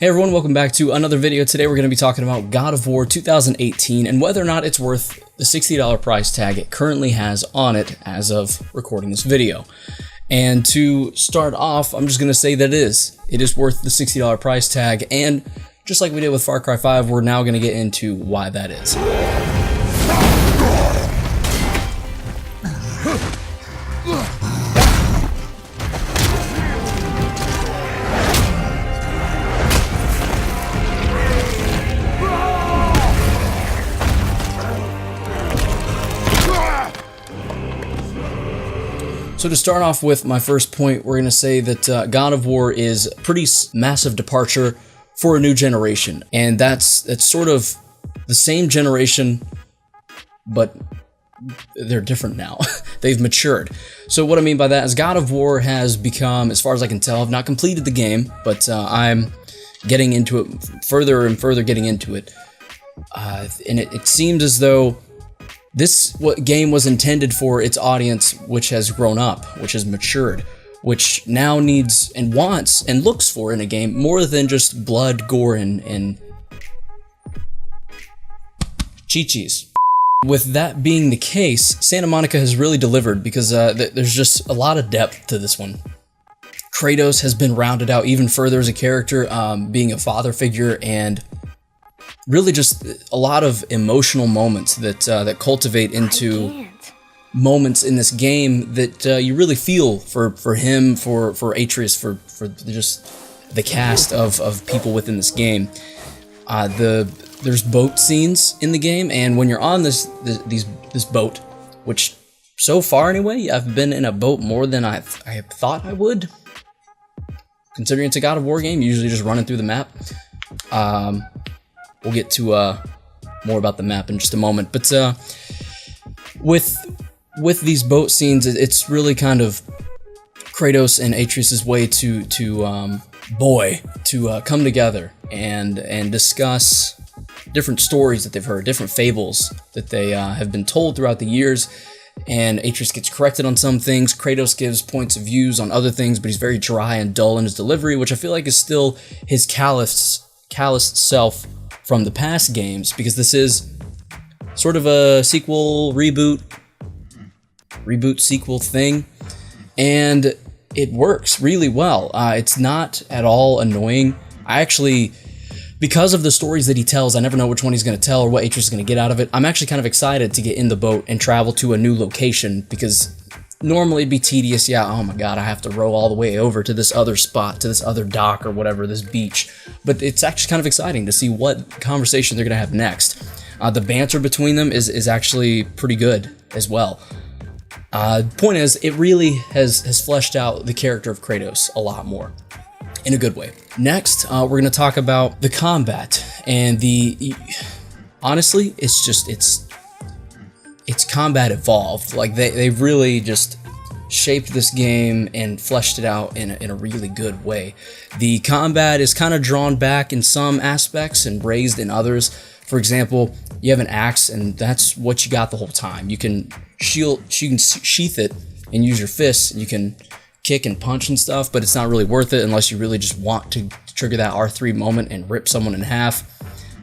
Hey everyone, welcome back to another video. Today we're going to be talking about God of War 2018 and whether or not it's worth the $60 price tag it currently has on it as of recording this video. And to start off, I'm just going to say that it is worth the $60 price tag, and just like we did with Far Cry 5, we're now going to get into why that is. So to start off with my first point, we're going to say that God of War is a pretty massive departure for a new generation. And that's sort of the same generation, but they're different now. They've matured. So what I mean by that is God of War has become, as far as I can tell, I've not completed the game, but I'm getting into it further and further getting into it. And it seems as though this game was intended for its audience, which has grown up, which has matured, which now needs and wants and looks for in a game more than just blood, gore, and chi-chis. With that being the case, Santa Monica has really delivered because there's just a lot of depth to this one. Kratos has been rounded out even further as a character, being a father figure, and really just a lot of emotional moments that cultivate into moments in this game that you really feel for him, for Atreus, for just the cast of people within this game. There's boat scenes in the game, and when you're on this boat, which so far anyway, I've been in a boat more than I thought I would, considering it's a God of War game, usually just running through the map. We'll get to more about the map in just a moment, but with these boat scenes, it's really kind of Kratos and Atreus' way to come together and discuss different stories that they've heard, different fables that they have been told throughout the years. And Atreus gets corrected on some things. Kratos gives points of views on other things, but he's very dry and dull in his delivery, which I feel like is still his calloused self from the past games, because this is sort of a sequel, reboot sequel thing, and it works really well. It's not at all annoying. I actually, because of the stories that he tells, I never know which one he's going to tell or what Atreus is going to get out of it. I'm actually kind of excited to get in the boat and travel to a new location, because normally it'd be tedious. Yeah, oh my god, I have to row all the way over to this other spot, to this other dock or whatever, this beach. But it's actually kind of exciting to see what conversation they're going to have next. The banter between them is actually pretty good as well. Point is, it really has fleshed out the character of Kratos a lot more, in a good way. Next, we're going to talk about the combat, and honestly, it's combat evolved. Like they've really just shaped this game and fleshed it out in a really good way. The combat is kind of drawn back in some aspects and raised in others. For example, you have an axe, and that's what you got the whole time. You can sheath it and use your fists, and you can kick and punch and stuff, but it's not really worth it unless you really just want to trigger that R3 moment and rip someone in half.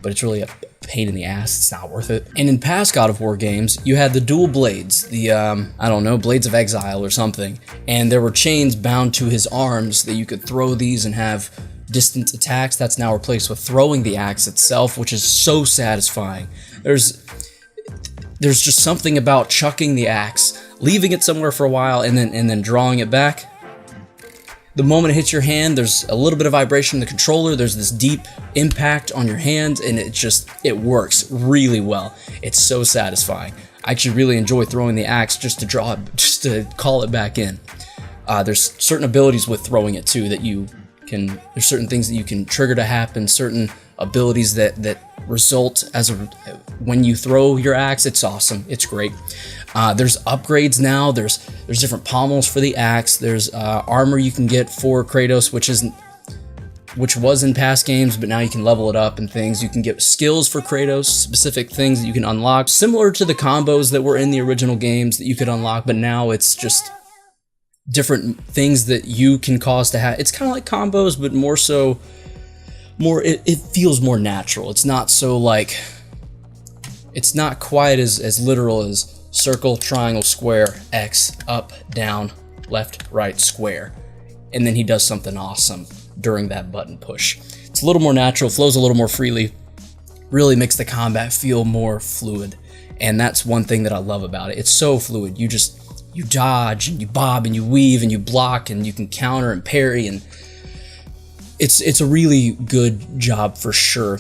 But it's really a pain in the ass. It's not worth it. And in past God of War games, you had the dual blades, the I don't know, Blades of Exile or something, and there were chains bound to his arms that you could throw these and have distance attacks. That's now replaced with throwing the axe itself, which is so satisfying. There's just something about chucking the axe, leaving it somewhere for a while, and then drawing it back. The moment it hits your hand, there's a little bit of vibration in the controller, there's this deep impact on your hand, and it works really well. It's so satisfying. I actually really enjoy throwing the axe just to call it back in. There's certain abilities with throwing it too that there's certain things that you can trigger to happen, certain abilities that result when you throw your axe. It's awesome. It's great. There's upgrades now. There's different pommels for the axe. There's armor you can get for Kratos, which was in past games, but now you can level it up and things. You can get skills for Kratos, specific things that you can unlock, similar to the combos that were in the original games that you could unlock, but now it's just different things that you can cause to have. It's kind of like combos, but more so it feels more natural. It's not so like, it's not quite as literal as circle, triangle, square, X, up, down, left, right, square. And then he does something awesome during that button push. It's a little more natural, flows a little more freely, really makes the combat feel more fluid. And that's one thing that I love about it. It's so fluid. You dodge and you bob and you weave and you block and you can counter and parry, and it's a really good job for sure.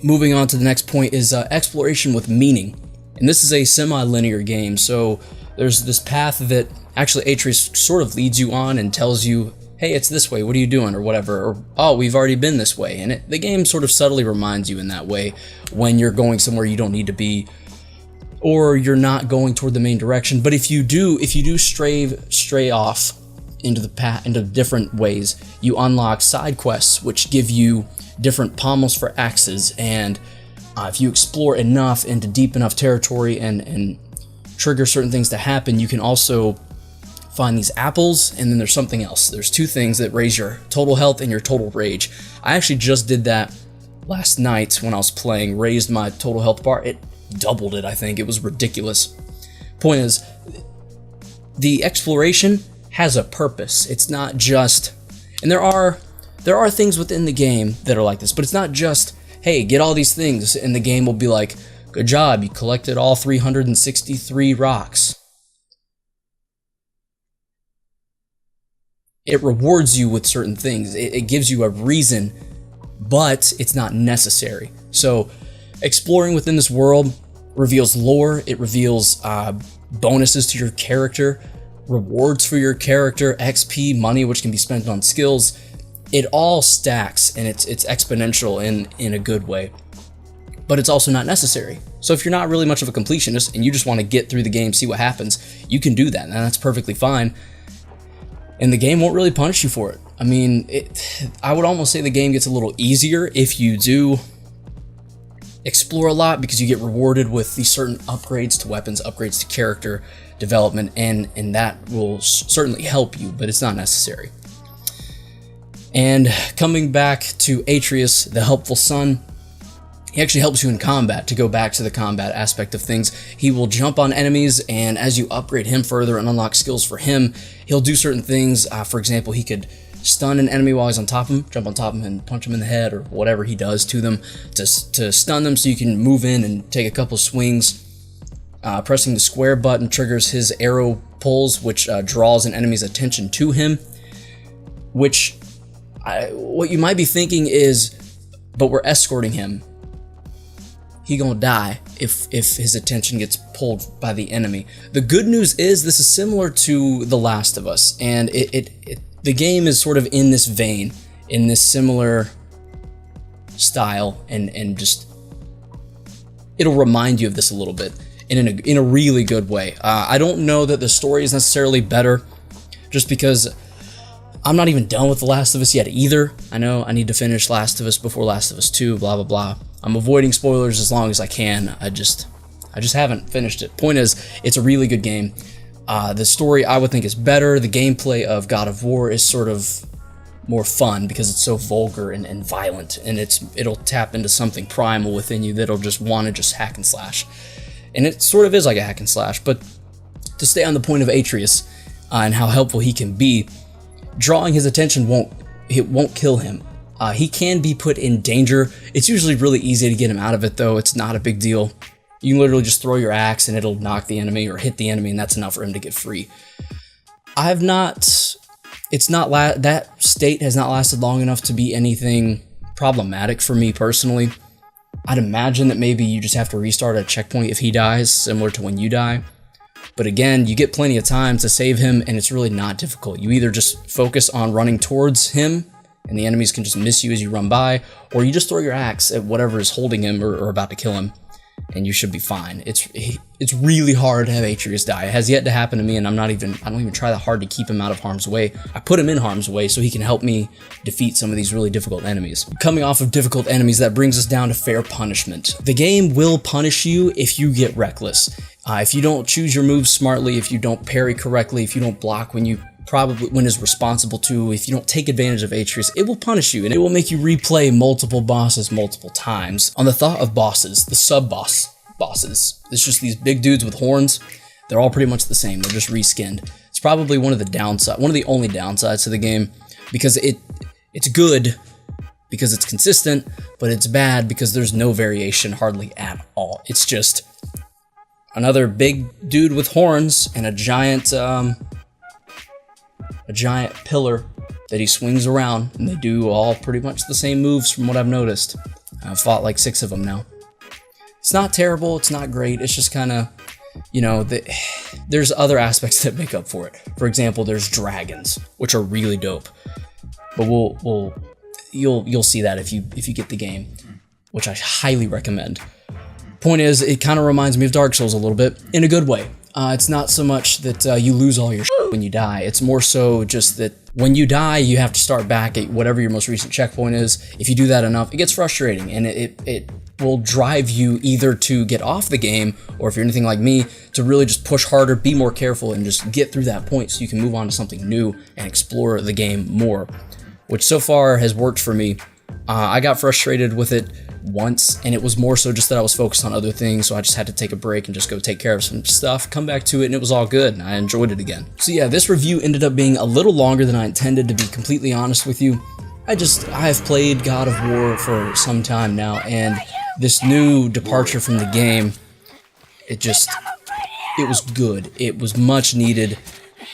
Moving on to the next point is exploration with meaning. And this is a semi-linear game, so there's this path that actually Atreus sort of leads you on and tells you, hey, it's this way, what are you doing, or whatever, or oh, we've already been this way. And the game sort of subtly reminds you in that way when you're going somewhere you don't need to be, or you're not going toward the main direction. But if you do stray off into the path, into different ways, you unlock side quests which give you different pommels for axes, and if you explore enough into deep enough territory and trigger certain things to happen, you can also find these apples, and then there's something else. There's two things that raise your total health and your total rage. I actually just did that last night when I was playing, raised my total health bar. It doubled it, I think. It was ridiculous. Point is, the exploration has a purpose. It's not just, and there are things within the game that are like this, but it's not just, hey, get all these things, and the game will be like, good job, you collected all 363 rocks. It rewards you with certain things. It gives you a reason, but it's not necessary. So exploring within this world reveals lore, it reveals bonuses to your character, rewards for your character, XP, money, which can be spent on skills. It all stacks, and it's exponential in a good way. But it's also not necessary. So if you're not really much of a completionist and you just want to get through the game, see what happens, you can do that, and that's perfectly fine. And the game won't really punish you for it. I mean, I would almost say the game gets a little easier if you do explore a lot, because you get rewarded with these certain upgrades to weapons, upgrades to character development, and that will certainly help you, but it's not necessary. And coming back to Atreus, the helpful son, he actually helps you in combat. To go back to the combat aspect of things, he will jump on enemies, and as you upgrade him further and unlock skills for him, he'll do certain things. For example, he could stun an enemy while he's on top of him, jump on top of him and punch him in the head, or whatever he does to them to stun them, so you can move in and take a couple swings. Pressing the square button triggers his arrow pulls, which draws an enemy's attention to him. Which, what you might be thinking is, but we're escorting him. He gonna die if his attention gets pulled by the enemy. The good news is this is similar to The Last of Us, and the game is sort of in this vein, in this similar style, and just it'll remind you of this a little bit in a really good way. I don't know that the story is necessarily better, just because I'm not even done with The Last of Us yet either. I know I need to finish Last of Us before Last of Us 2, blah blah blah. I'm avoiding spoilers as long as I can. I just haven't finished it. Point is, it's a really good game. The story I would think is better. The gameplay of God of War is sort of more fun because it's so vulgar and violent, and it'll tap into something primal within you that'll just want to just hack and slash. And it sort of is like a hack and slash, but to stay on the point of Atreus and how helpful he can be, drawing his attention won't kill him. He can be put in danger. It's usually really easy to get him out of it, though. It's not a big deal. You can literally just throw your axe and it'll knock the enemy or hit the enemy, and that's enough for him to get free. That state has not lasted long enough to be anything problematic for me personally. I'd imagine that maybe you just have to restart at a checkpoint if he dies, similar to when you die. But again, you get plenty of time to save him, and it's really not difficult. You either just focus on running towards him, and the enemies can just miss you as you run by, or you just throw your axe at whatever is holding him or about to kill him, and you should be fine. It's really hard to have Atreus die. It has yet to happen to me, and I don't even try that hard to keep him out of harm's way. I put him in harm's way so he can help me defeat some of these really difficult enemies. Coming off of difficult enemies, that brings us down to fair punishment. The game will punish you if you get reckless. If you don't choose your moves smartly, if you don't parry correctly, if you don't block when you probably when is responsible to, if you don't take advantage of Atreus, it will punish you and it will make you replay multiple bosses multiple times. On the thought of bosses, the bosses, it's just these big dudes with horns. They're all pretty much the same. They're just reskinned. It's probably one of the only downsides to the game, because it's good because it's consistent, but it's bad because there's no variation hardly at all. It's just another big dude with horns and a giant pillar that he swings around, and they do all pretty much the same moves from what I've noticed. I've fought like 6 of them now. It's not terrible, it's not great, it's just kind of, you know, there's other aspects that make up for it. For example, there's dragons, which are really dope. But you'll see that if you get the game, which I highly recommend. Point is, it kind of reminds me of Dark Souls a little bit, in a good way. It's not so much that you lose all your shit when you die. It's more so just that when you die, you have to start back at whatever your most recent checkpoint is. If you do that enough, it gets frustrating, and it will drive you either to get off the game, or if you're anything like me, to really just push harder, be more careful, and just get through that point so you can move on to something new and explore the game more, which so far has worked for me. I got frustrated with it once, and it was more so just that I was focused on other things, so I just had to take a break and just go take care of some stuff, come back to it, and it was all good, and I enjoyed it again. So yeah, this review ended up being a little longer than I intended, to be completely honest with you. I have played God of War for some time now, and this new departure from the game, it was good. It was much needed.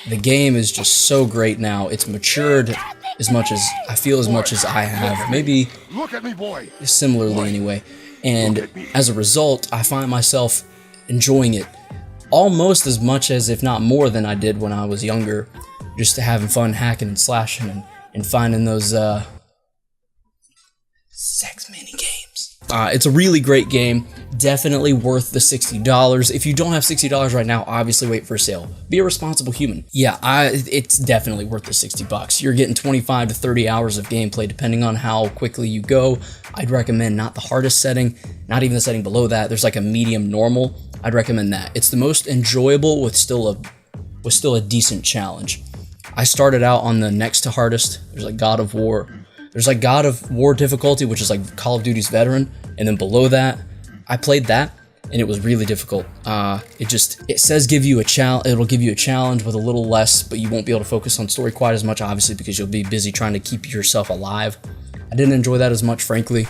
The game is just so great now. It's matured as much as I have, maybe similarly anyway. And as a result, I find myself enjoying it almost as much as, if not more than I did when I was younger, just having fun hacking and slashing and finding those sex mini games. It's a really great game, definitely worth the $60. If you don't have $60 right now, obviously wait for a sale. Be a responsible human. Yeah, it's definitely worth the $60. You're getting 25 to 30 hours of gameplay depending on how quickly you go. I'd recommend not the hardest setting, not even the setting below that. There's like a medium normal. I'd recommend that. It's the most enjoyable with still a decent challenge. I started out on the next to hardest. There's like God of War. There's like God of War difficulty, which is like Call of Duty's Veteran, and then below that, I played that, and it was really difficult. It says give you a challenge. It'll give you a challenge with a little less, but you won't be able to focus on story quite as much, obviously, because you'll be busy trying to keep yourself alive. I didn't enjoy that as much, frankly.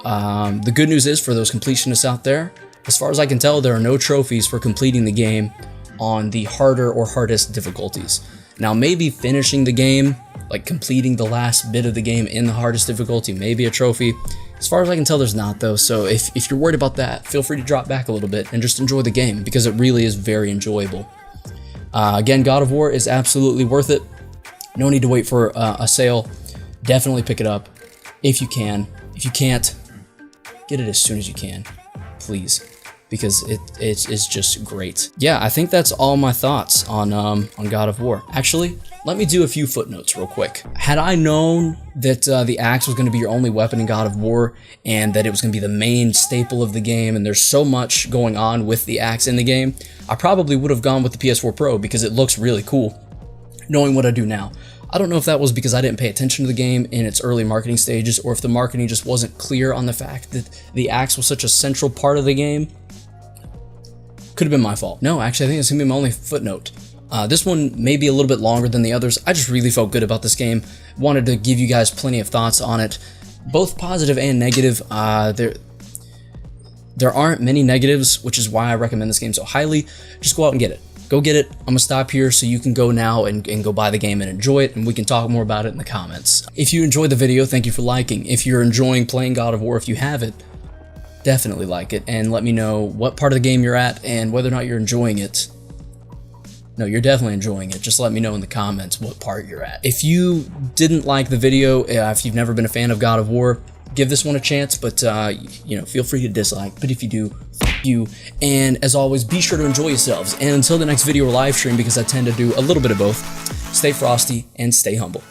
The good news is, for those completionists out there, as far as I can tell, there are no trophies for completing the game on the harder or hardest difficulties. Now, maybe finishing the game, like completing the last bit of the game in the hardest difficulty, maybe a trophy. As far as I can tell, there's not, though, so if you're worried about that, feel free to drop back a little bit and just enjoy the game, because it really is very enjoyable. Again, God of War is absolutely worth it. No need to wait for a sale. Definitely pick it up if you can. If you can't, get it as soon as you can, please, because it's just great. Yeah, I think that's all my thoughts on God of War. Actually, let me do a few footnotes real quick. Had I known that the axe was going to be your only weapon in God of War, and that it was going to be the main staple of the game, and there's so much going on with the axe in the game, I probably would have gone with the PS4 Pro, because it looks really cool, knowing what I do now. I don't know if that was because I didn't pay attention to the game in its early marketing stages, or if the marketing just wasn't clear on the fact that the axe was such a central part of the game. Could have been my fault. No, actually, I think it's going to be my only footnote. This one may be a little bit longer than the others. I just really felt good about this game. Wanted to give you guys plenty of thoughts on it, both positive and negative. There aren't many negatives, which is why I recommend this game so highly. Just go out and get it. Go get it. I'm gonna stop here so you can go now and go buy the game and enjoy it, and we can talk more about it in the comments. If you enjoyed the video, thank you for liking. If you're enjoying playing God of War, if you have it, definitely like it, and let me know what part of the game you're at and whether or not you're enjoying it. No, you're definitely enjoying it. Just let me know in the comments what part you're at. If you didn't like the video, if you've never been a fan of God of War, give this one a chance, but you know, feel free to dislike. But if you do, f you. And as always, be sure to enjoy yourselves. And until the next video or live stream, because I tend to do a little bit of both, stay frosty and stay humble.